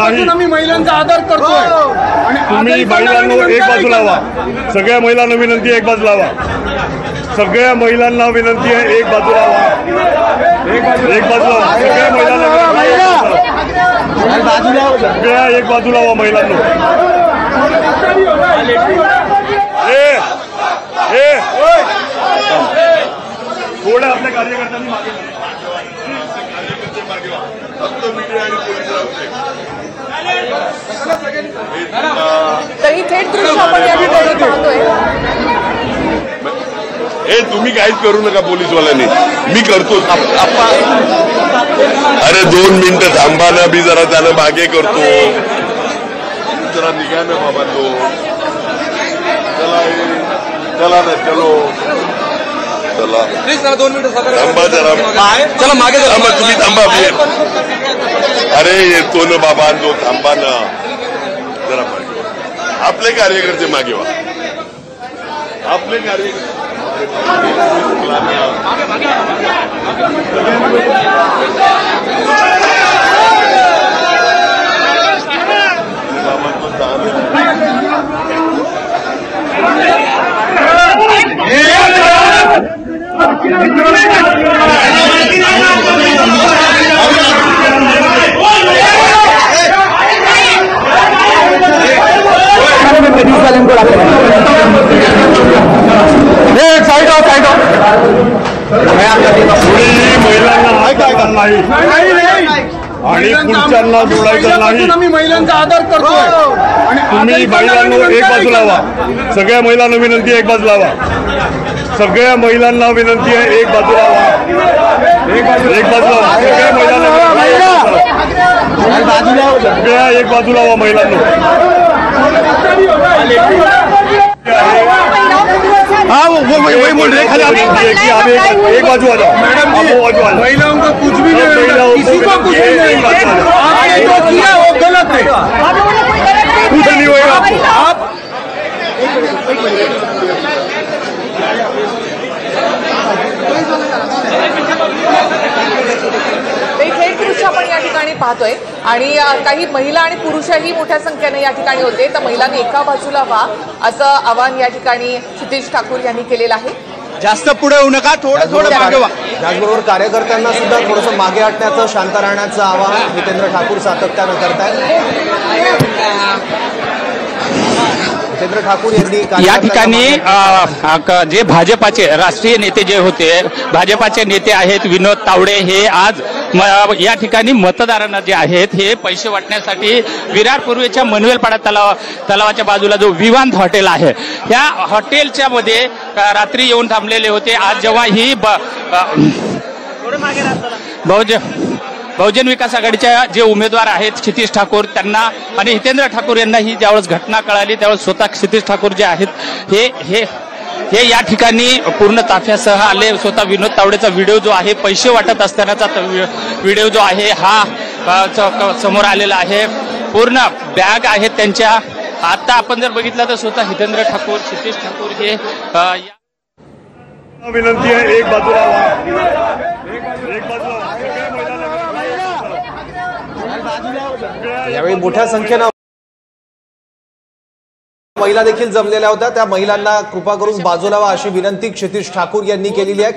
नाही. आम्ही महिलांचा आदर करतो आणि तुम्ही महिलांना एक बाजूला व्हा. सगळ्या महिलांना विनंती आहे एक बाजूला व्हा. सगळ्या महिलांना विनंती आहे एक बाजूला व्हा. एक बाजूला व्हा. सगळ्या महिलांना सगळ्या एक बाजूला व्हा. महिलांना थोड्या आपल्या कार्यकर्त्यांनी मागे तरी थेट दृश्य आपण या ठिकाणी पाहतोय. हे तुम्ही काहीच करू नका पोलीसवाल्यांनी, मी करतो. अरे 2 मिनिटं थांबा ना, मी जरा त्याला मागे करतो. जरा निघा ना बाबा. तो चला चला ना, चलो चला. प्लीज 2 मिनिटं थांबा जरा. चला मागे थांबा, तुम्ही थांबा. अरे येतो ना बाबा, जो थांबा ना जरा मागे. आपले कार्यकर्ते मागे व्हा. आपले कार्यकर्ते आणि पुरुषांना जोडायचं नाही. आम्ही महिलांचा आदर करतो आणि तुम्ही महिलांना एक बाजूला व्हा. सगळ्या महिलांना विनंती आहे एक बाजूला व्हा. सगळ्या महिलांना विनंती आहे एक बाजूला व्हा. एक बाजूला व्हा. सगळ्या महिलांना सगळ्या एक बाजूला व्हा. महिलांना हाँ वो वही बोल रहे खाली कि आप एक बाजू आ जाओ. मैडम महिलाओं को कुछ भी नहीं, किसी को कुछ भी नहीं. आपने जो किया वो गलत है. कुछ नहीं होगा. आप थेट दृश्य आपण या ठिकाणी पाहतोय आणि काही महिला आणि पुरुषही मोठ्या संख्येने या ठिकाणी होते. तर महिलांनी एका बाजूला व्हा असं आवाहन या ठिकाणी क्षितिज ठाकूर यांनी केलेलं आहे. जास्त पुढे होऊ नका, थोडं मागे व्हा. त्याचबरोबर कार्यकर्त्यांना सुद्धा थोडंसं मागे हटण्याचं, शांत राहण्याचं आवाहन हितेंद्र ठाकूर सातत्यानं करतायत. हितेंद्र ठाकूर यांनी या ठिकाणी जे भाजपाचे राष्ट्रीय नेते जे होते, भाजपाचे नेते आहेत विनोद तावडे, हे आज या ठिकाणी मतदारांना जे आहेत हे पैसे वाटण्यासाठी विरार पूर्वेच्या मनवेलपाडा तलावाच्या बाजूला जो विवांत हॉटेल आहे, या हॉटेलच्या मध्ये रात्री येऊन थांबलेले होते. आज जेव्हा ही बहुजन विकास आघाडीच्या जे उमेदवार आहेत क्षितिज ठाकूर, त्यांना आणि हितेंद्र ठाकूर यांना ही ज्यावेळेस घटना कळाली त्यावेळेस स्वतः क्षितिज ठाकूर जे आहेत हे या ठिकाणी पूर्ण ताफ्यासह आले. स्वतः विनोद तावडेचा व्हिडिओ जो आहे, पैसे वाटत असतानाचा व्हिडिओ जो आहे हा समोर आलेला आहे. पूर्ण बॅग आहेत त्यांच्या. आता आपण जर बघितलं तर स्वतः हितेंद्र ठाकूर, क्षितिज ठाकूर हे विनंती आहे एक बाजूला व्हा. एक बाजूला यावेळी मोठ्या संख्येनं महिला देखील जमलेल्या होत्या. त्या महिलांना कृपा करून बाजूला व्हा अशी विनंती क्षितिज ठाकूर यांनी केलेली आहे.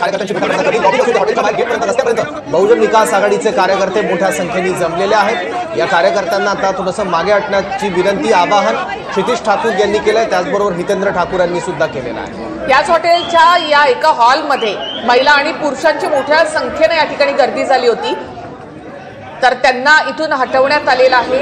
बहुजन विकास आघाडीचे कार्यकर्ते मोठ्या संख्येने जमलेले आहेत. या कार्यकर्त्यांना आता थोडंसं मागे हटण्याची विनंती, आवाहन क्षितिज ठाकूर यांनी केलंय. त्याचबरोबर हितेंद्र ठाकूर यांनी सुद्धा केलेलं आहे. याच हॉटेलच्या या एका हॉलमध्ये महिला आणि पुरुषांची मोठ्या संख्येने या ठिकाणी गर्दी झाली होती. तर त्यांना इथून हटवण्यात आलेलं आहे.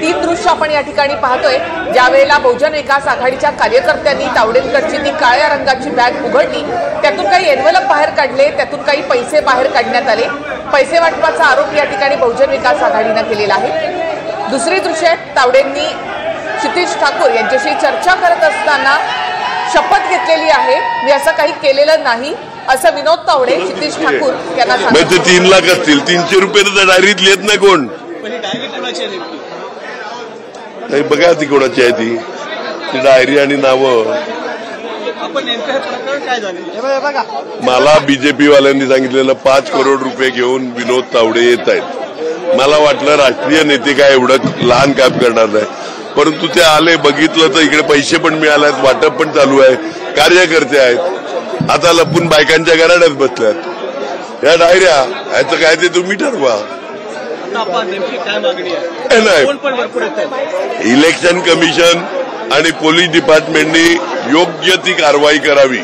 3 दृश्य आपण या ठिकाणी पाहतोय. ज्यावेळेला बहुजन विकास आघाडीच्या कार्यकर्त्यांनी तावडेंकडची ती काळ्या रंगाची बॅग उघडली, त्यातून काही एन्व्हलप बाहेर काढले, त्यातून काही पैसे बाहेर काढण्यात आले. पैसे वाटपाचा आरोप या ठिकाणी बहुजन विकास आघाडीनं केलेला आहे. दुसरी दृश्य तावडेंनी क्षितिज ठाकूर यांच्याशी चर्चा करत असताना शपथ घेतलेली आहे, मी असं काही केलेलं नाही असं विनोद तावडे क्षितिज ठाकूर यांना सांगितलं. 3 लाख असतील, 300 रुपये तर डायरीत लिहित नाही कोण. नाही बघा ती कोणाची आहे ती डायरी आणि नावं. मला बीजेपी वाल्यांनी सांगितलेलं 5 करोड रुपये घेऊन विनोद तावडे येत आहेत. मला वाटलं राष्ट्रीय नेते काय एवढं लहान काम करणार नाही, परंतु ते आले, बघितलं तर इकडे पैसे पण मिळाले आहेत, वाटप पण चालू आहे, कार्यकर्ते आहेत. आता लपून बायकांच्या घराण्यात बसल्यात. या डायऱ्या याचं काय ते तुम्ही ठरवा. इलेक्शन कमिशन आणि पोलीस डिपार्टमेंटनी योग्य ती कारवाई करावी.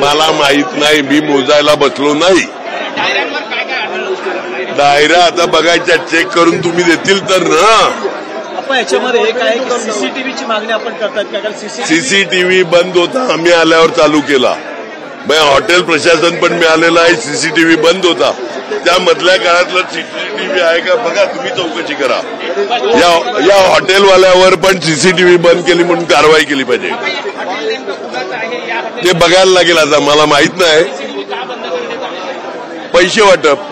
मला माहित नाही, मी मोजायला बसलो नाही. डायऱ्या आता बघायच्या, चेक करून तुम्ही देतील तर ना. आपण याच्यामध्ये एक आहे की सीसीटीव्हीची मागणी आपण करतात का? कारण सीसीटीव्ही बंद होता, आम्ही आल्यावर चालू केला. हॉटेल प्रशासन पण मिळालेलं आहे. सीसीटीव्ही बंद होता, त्या मधल्या काळातलं सीसीटीव्ही आहे का बघा, तुम्ही चौकशी करा. या हॉटेलवाल्यावर पण सीसीटीव्ही बंद केली म्हणून कारवाई केली पाहिजे. ते बघायला लागेल. आता मला माहित नाही. पैसे वाटप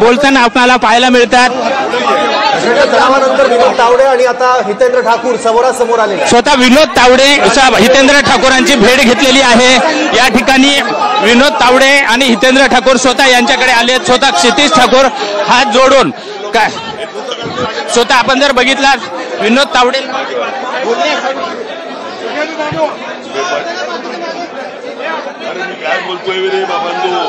बोलताना आपल्याला पाहायला मिळतात. तणावानंतर विनोद तावडे आणि आता हितेंद्र ठाकूर समोरासमोर आले. स्वतः विनोद तावडे हितेंद्र ठाकूरांची भेट घेतलेली आहे. या ठिकाणी विनोद तावडे आणि हितेंद्र ठाकूर स्वतः यांच्याकडे आले. स्वतः क्षितिज ठाकूर हात जोडून काय स्वतः आपण जर बघितलात विनोद तावडे काय बोलतोय रे बाबांनो.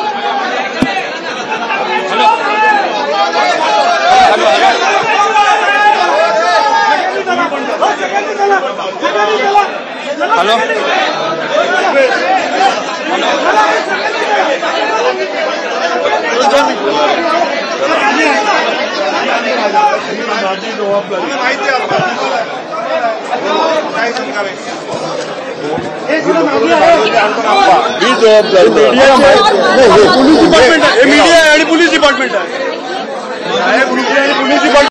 हॅलो मीडिया आणि पोलीस डिपार्टमेंट आहे.